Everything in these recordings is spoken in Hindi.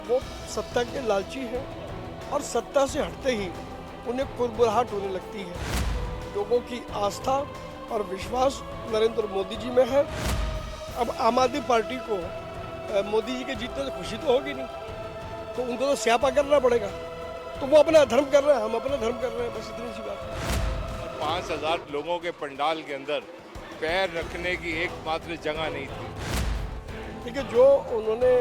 वो सत्ता के लालची हैं और सत्ता से हटते ही उन्हें कुरबुराहट होने लगती है। लोगों की आस्था और विश्वास नरेंद्र मोदी जी में है। अब आम आदमी पार्टी को मोदी जी के जीतने से खुशी तो होगी नहीं, तो उनको तो स्यापा करना पड़ेगा। तो वो अपना धर्म कर रहे हैं, हम अपना धर्म कर रहे हैं, बस इतनी सी बात है। 5,000 लोगों के पंडाल के अंदर पैर रखने की एकमात्र जगह नहीं थी। देखिए, जो उन्होंने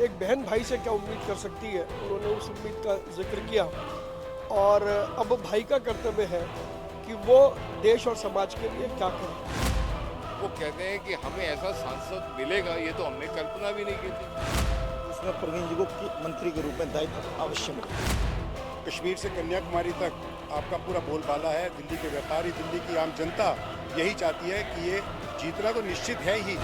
एक बहन भाई से क्या उम्मीद कर सकती है, उन्होंने उस उम्मीद का जिक्र किया। और अब भाई का कर्तव्य है कि वो देश और समाज के लिए क्या करे। वो कहते हैं कि हमें ऐसा सांसद मिलेगा, ये तो हमने कल्पना भी नहीं की थी। उसमें प्रवीण जी को मंत्री के रूप में दायित्व अवश्य मिलेगा। कश्मीर से कन्याकुमारी तक आपका पूरा बोलबाला है। दिल्ली के व्यापारी, दिल्ली की आम जनता यही चाहती है कि ये जीतना तो निश्चित है ही।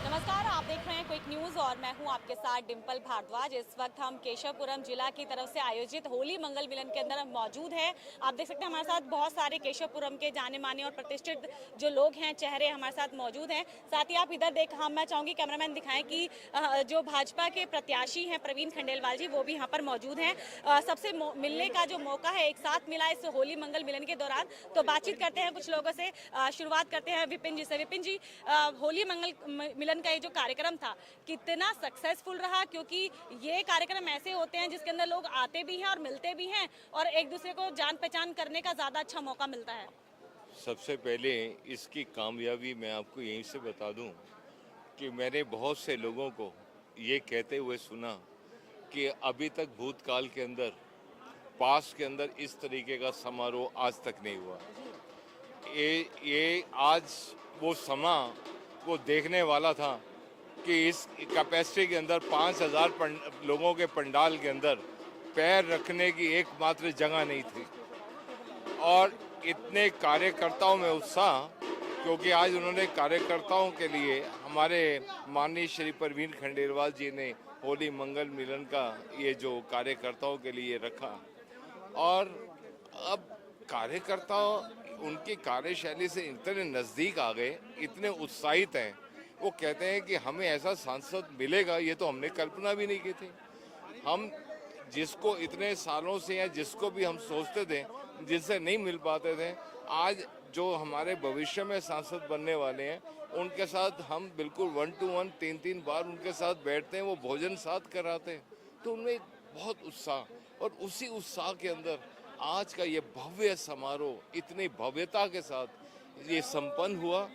नमस्कार, आप देख रहे हैं क्विक न्यूज और मैं हूं आपके साथ डिम्पल भारद्वाज। इस वक्त हम केशवपुरम जिला की तरफ से आयोजित होली मंगल मिलन के अंदर मौजूद हैं। आप देख सकते हैं हमारे साथ बहुत सारे केशवपुरम के जाने माने और प्रतिष्ठित जो लोग हैं, चेहरे हमारे साथ मौजूद हैं। साथ ही आप इधर मैं चाहूंगी कैमरामैन दिखाएं कि जो भाजपा के प्रत्याशी हैं प्रवीण खंडेलवाल जी, वो भी यहाँ पर मौजूद हैं। सबसे मिलने का जो मौका है एक साथ मिला इस होली मंगल मिलन के दौरान, तो बातचीत करते हैं कुछ लोगों से। शुरुआत करते हैं विपिन जी से। विपिन जी, होली मंगल मिलन का ये जो कार्यक्रम था कितना सक्सेसफुल रहा? क्योंकि ये कार्यक्रम ऐसे होते हैं जिसके अंदर लोग आते भी हैं और मिलते भी हैं और एक दूसरे को जान पहचान करने का ज्यादा अच्छा मौका मिलता है। सबसे पहले इसकी कामयाबी मैं आपको यहीं से बता दूं कि मैंने बहुत से लोगों को ये कहते हुए सुना कि अभी तक भूतकाल के अंदर, पास्ट के अंदर इस तरीके का समारोह आज तक नहीं हुआ। ये आज वो समा वो देखने वाला था कि इस कैपेसिटी के अंदर 5,000 लोगों के पंडाल के अंदर पैर रखने की एकमात्र जगह नहीं थी। और इतने कार्यकर्ताओं में उत्साह, क्योंकि आज उन्होंने कार्यकर्ताओं के लिए, हमारे माननीय श्री प्रवीण खंडेलवाल जी ने होली मंगल मिलन का ये जो कार्यकर्ताओं के लिए रखा। और अब कार्यकर्ता उनकी कार्यशैली से इतने नज़दीक आ गए, इतने उत्साहित हैं। वो कहते हैं कि हमें ऐसा सांसद मिलेगा, ये तो हमने कल्पना भी नहीं की थी। हम जिसको इतने सालों से या जिसको भी हम सोचते थे, जिनसे नहीं मिल पाते थे, आज जो हमारे भविष्य में सांसद बनने वाले हैं, उनके साथ हम बिल्कुल 1 to 1 3 बार उनके साथ बैठते हैं, वो भोजन साथ कराते हैं। तो उनमें बहुत उत्साह, और उसी उत्साह के अंदर आज का ये भव्य समारोह इतनी भव्यता के साथ ये संपन्न हुआ।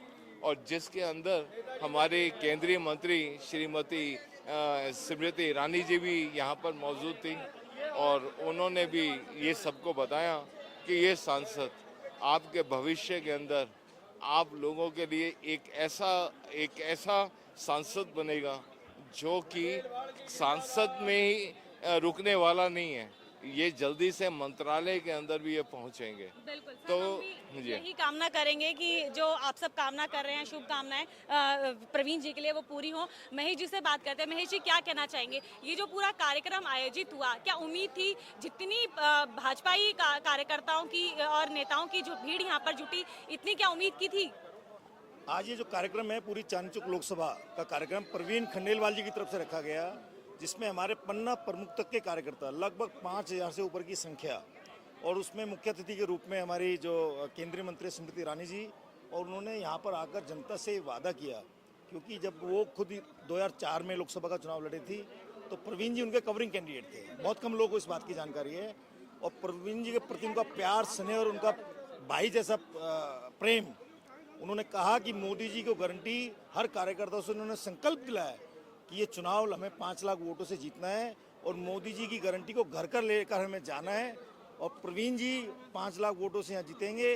और जिसके अंदर हमारे केंद्रीय मंत्री श्रीमती स्मृति ईरानी जी भी यहाँ पर मौजूद थी, और उन्होंने भी ये सबको बताया कि ये सांसद आपके भविष्य के अंदर आप लोगों के लिए एक ऐसा सांसद बनेगा जो कि सांसद में ही रुकने वाला नहीं है, ये जल्दी से मंत्रालय के अंदर भी ये पहुंचेंगे। बिल्कुल, तो यही कामना करेंगे कि जो आप सब कामना कर रहे हैं, शुभकामनाएं प्रवीण जी के लिए वो पूरी हो। महेश जी से बात करते हैं। महेश जी, क्या कहना चाहेंगे? ये जो पूरा कार्यक्रम आयोजित हुआ, क्या उम्मीद थी जितनी भाजपाई कार्यकर्ताओं की और नेताओं की जो भीड़ यहाँ पर जुटी, इतनी क्या उम्मीद की थी? आज ये जो कार्यक्रम है, पूरी चांचुक लोकसभा का कार्यक्रम प्रवीण खंडेलवाल जी की तरफ से रखा गया, जिसमें हमारे पन्ना प्रमुख तक के कार्यकर्ता, लगभग 5,000 से ऊपर की संख्या, और उसमें मुख्य अतिथि के रूप में हमारी जो केंद्रीय मंत्री स्मृति ईरानी जी, और उन्होंने यहाँ पर आकर जनता से वादा किया, क्योंकि जब वो खुद 2004 में लोकसभा का चुनाव लड़े थी तो प्रवीण जी उनके कवरिंग कैंडिडेट थे। बहुत कम लोगों को इस बात की जानकारी है। और प्रवीण जी के प्रति उनका प्यार, स्नेह और उनका भाई जैसा प्रेम, उन्होंने कहा कि मोदी जी को गारंटी, हर कार्यकर्ता से उन्होंने संकल्प दिलाया कि ये चुनाव हमें 5 लाख वोटों से जीतना है और मोदी जी की गारंटी को घर कर लेकर हमें जाना है। और प्रवीण जी 5 लाख वोटों से यहाँ जीतेंगे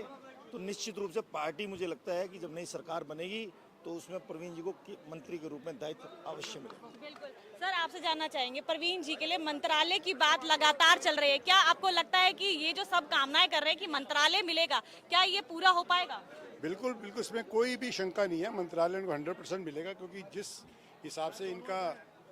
तो निश्चित रूप से पार्टी, मुझे लगता है कि जब नई सरकार बनेगी तो उसमें प्रवीण जी को मंत्री के रूप में दायित्व अवश्य मिलेगा। बिल्कुल सर, आपसे जानना चाहेंगे, प्रवीण जी के लिए मंत्रालय की बात लगातार चल रही है, क्या आपको लगता है कि ये जो सब कामनाएं कर रहे हैं कि मंत्रालय मिलेगा, क्या ये पूरा हो पाएगा? बिल्कुल बिल्कुल, इसमें कोई भी शंका नहीं है। मंत्रालय को 100% मिलेगा, क्योंकि जिस हिसाब से इनका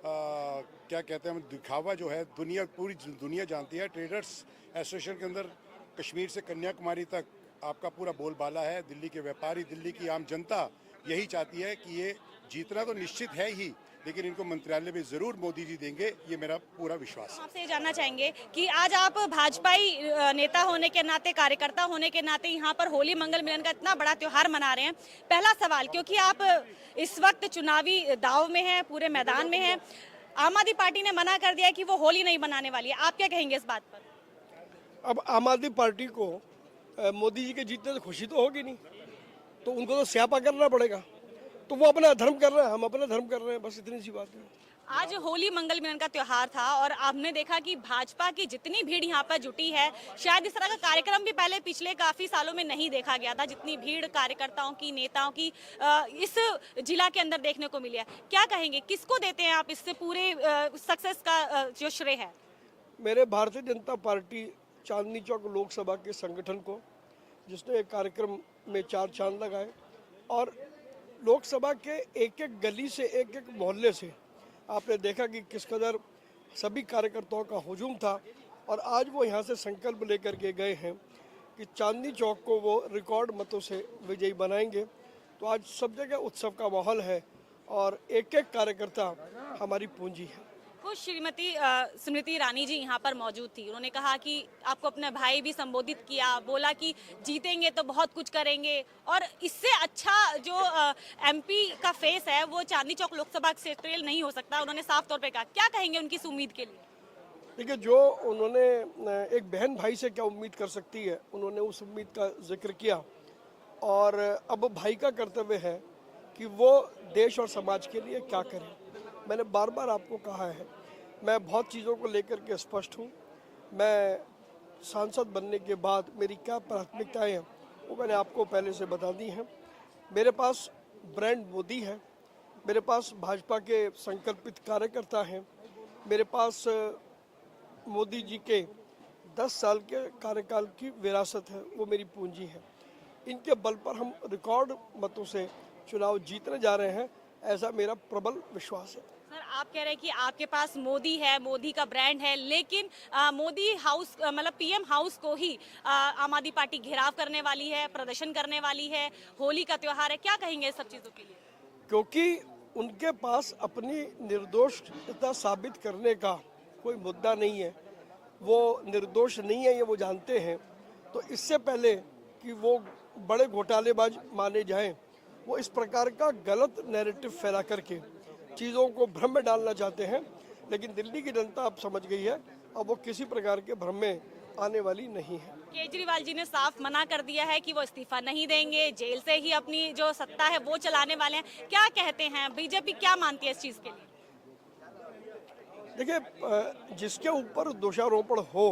क्या कहते हैं, दिखावा जो है, पूरी दुनिया जानती है। ट्रेडर्स एसोसिएशन के अंदर कश्मीर से कन्याकुमारी तक आपका पूरा बोलबाला है। दिल्ली के व्यापारी, दिल्ली की आम जनता यही चाहती है कि ये जीतना तो निश्चित है ही, लेकिन इनको मंत्रालय में ज़रूर मोदी जी देंगे, ये मेरा पूरा विश्वास है। आपसे ये जानना चाहेंगे कि आज आप भाजपाई नेता होने के नाते, कार्यकर्ता होने के नाते यहाँ पर होली मंगल मिलन का इतना बड़ा त्योहार मना रहे हैं। पहला सवाल, क्योंकि आप इस वक्त चुनावी दाव में हैं, पूरे मैदान में हैं, आम आदमी पार्टी ने मना कर दिया है कि वो होली नहीं मनाने वाली है, आप क्या कहेंगे इस बात पर? अब आम आदमी पार्टी को मोदी जी के जीतने से खुशी तो होगी नहीं, तो उनको तो स्यापा करना पड़ेगा। तो वो अपना धर्म कर रहे हैं, हम अपना धर्म कर रहे हैं, बस इतनी सी बात है। आज होली मंगल मिलन का त्योहार था और आपने देखा कि भाजपा की जितनी भीड़ यहाँ पर जुटी है, शायद इस तरह का कार्यक्रम भी पहले पिछले काफी सालों में नहीं देखा गया था। जितनी भीड़ कार्यकर्ताओं की, नेताओं की इस जिला के अंदर देखने को मिली है, क्या कहेंगे, किसको देते हैं आप इससे पूरे सक्सेस का जो श्रेय है? मेरे भारतीय जनता पार्टी चांदनी चौक लोकसभा के संगठन को, जिसने एक कार्यक्रम में 4 चांद लगाए और लोकसभा के एक एक गली से, एक एक मोहल्ले से आपने देखा कि किस कदर सभी कार्यकर्ताओं का हुजूम था। और आज वो यहाँ से संकल्प लेकर के गए हैं कि चांदनी चौक को वो रिकॉर्ड मतों से विजयी बनाएंगे। तो आज सब जगह उत्सव का माहौल है और एक एक कार्यकर्ता हमारी पूंजी है। खुद श्रीमती स्मृति ईरानी जी यहाँ पर मौजूद थी। उन्होंने कहा कि आपको अपना भाई भी संबोधित किया, बोला कि जीतेंगे तो बहुत कुछ करेंगे और इससे अच्छा जो एमपी का फेस है वो चांदनी चौक लोकसभा क्षेत्रीय नहीं हो सकता। उन्होंने साफ तौर पे कहा, क्या कहेंगे उनकी इस उम्मीद के लिए? देखिए, जो उन्होंने एक बहन भाई से क्या उम्मीद कर सकती है, उन्होंने उस उम्मीद का जिक्र किया और अब भाई का कर्तव्य है कि वो देश और समाज के लिए क्या करें। मैंने बार बार आपको कहा है, मैं बहुत चीज़ों को लेकर के स्पष्ट हूँ। मैं सांसद बनने के बाद मेरी क्या प्राथमिकताएं हैं वो मैंने आपको पहले से बता दी हैं। मेरे पास ब्रांड मोदी है, मेरे पास भाजपा के संकल्पित कार्यकर्ता हैं, मेरे पास मोदी जी के 10 साल के कार्यकाल की विरासत है, वो मेरी पूंजी है। इनके बल पर हम रिकॉर्ड मतों से चुनाव जीतने जा रहे हैं, ऐसा मेरा प्रबल विश्वास है। सर, आप कह रहे हैं कि आपके पास मोदी है, मोदी का ब्रांड है, लेकिन मोदी हाउस मतलब पीएम हाउस को ही आम आदमी पार्टी घेराव करने वाली है, प्रदर्शन करने वाली है, होली का त्योहार है, क्या कहेंगे सब चीज़ों के लिए? क्योंकि उनके पास अपनी निर्दोषता साबित करने का कोई मुद्दा नहीं है, वो निर्दोष नहीं है, ये वो जानते हैं। तो इससे पहले कि वो बड़े घोटालेबाज माने जाएं, वो इस प्रकार का गलत नैरेटिव फैला करके चीज़ों को भ्रम में डालना चाहते हैं। लेकिन दिल्ली की जनता अब समझ गई है, अब वो किसी प्रकार के भ्रम में आने वाली नहीं है। केजरीवाल जी ने साफ मना कर दिया है कि वो इस्तीफा नहीं देंगे, जेल से ही अपनी जो सत्ता है वो चलाने वाले हैं। क्या कहते हैं, बीजेपी क्या मानती है इस चीज़ के लिए? देखिए, जिसके ऊपर दोषारोपण हो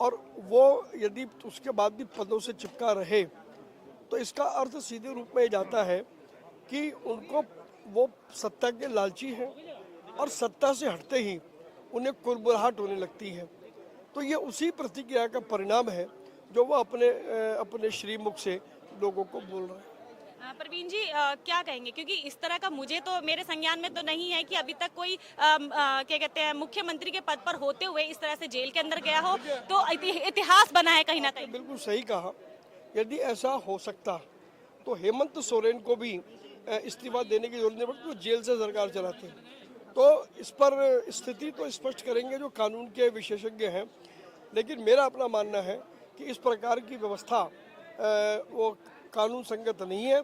और वो यदि उसके बाद भी पदों से चिपका रहे, तो इसका अर्थ सीधे रूप में जाता है कि उनको वो सत्ता के लालची हैं और सत्ता से हटते ही उन्हें कुरबुराहट होने लगती है। तो ये उसी प्रतिक्रिया का परिणाम है जो वो अपने श्रीमुख से लोगों को बोल रहे हैं। प्रवीण जी, क्या कहेंगे, क्योंकि इस तरह का मुझे तो मेरे संज्ञान में तो नहीं है कि अभी तक कोई क्या कहते हैं मुख्यमंत्री के पद पर होते हुए इस तरह से जेल के अंदर गया हो, तो इतिहास बना है कहीं ना कहीं। बिल्कुल सही कहा। यदि ऐसा हो सकता तो हेमंत सोरेन को भी इस्तीफा देने की जरूरत नहीं पड़ती, वो जेल से सरकार चलाते हैं। तो इस पर स्थिति तो स्पष्ट करेंगे जो कानून के विशेषज्ञ हैं। लेकिन मेरा अपना मानना है कि इस प्रकार की व्यवस्था वो कानून संगत नहीं है।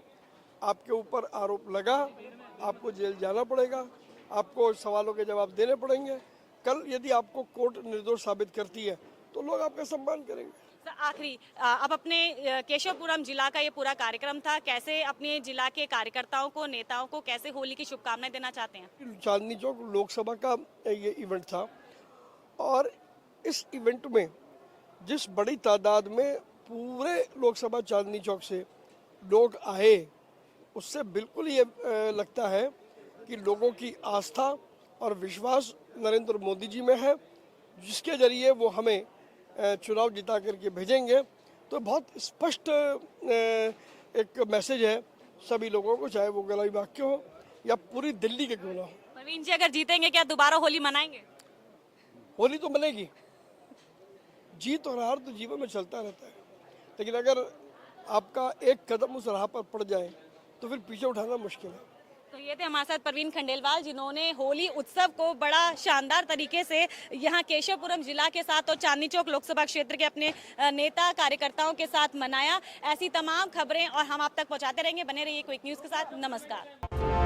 आपके ऊपर आरोप लगा, आपको जेल जाना पड़ेगा, आपको सवालों के जवाब देने पड़ेंगे। कल यदि आपको कोर्ट निर्दोष साबित करती है तो लोग आपका सम्मान करेंगे। आखिरी, अब अपने केशवपुरम जिला का ये पूरा कार्यक्रम था, कैसे अपने जिला के कार्यकर्ताओं को, नेताओं को कैसे होली की शुभकामनाएं देना चाहते हैं? चांदनी चौक लोकसभा का ये इवेंट था और इस इवेंट में जिस बड़ी तादाद में पूरे लोकसभा चांदनी चौक से लोग आए, उससे बिल्कुल ये लगता है कि लोगों की आस्था और विश्वास नरेंद्र मोदी जी में है, जिसके जरिए वो हमें चुनाव जिता करके भेजेंगे। तो बहुत स्पष्ट एक मैसेज है सभी लोगों को, चाहे वो गला विभाग के हो या पूरी दिल्ली के क्यों ना हो। प्रवीण जी, अगर जीतेंगे क्या दोबारा होली मनाएंगे? होली तो मनेगी, जीत और हार तो जीवन में चलता रहता है, लेकिन अगर आपका एक कदम उस राह पर पड़ जाए तो फिर पीछे उठाना मुश्किल है। तो ये थे हमारे साथ परवीन खंडेलवाल, जिन्होंने होली उत्सव को बड़ा शानदार तरीके से यहाँ केशवपुरम जिला के साथ और चांदनी चौक लोकसभा क्षेत्र के अपने नेता कार्यकर्ताओं के साथ मनाया। ऐसी तमाम खबरें और हम आप तक पहुँचाते रहेंगे। बने रहिए क्विक न्यूज़ के साथ। नमस्कार।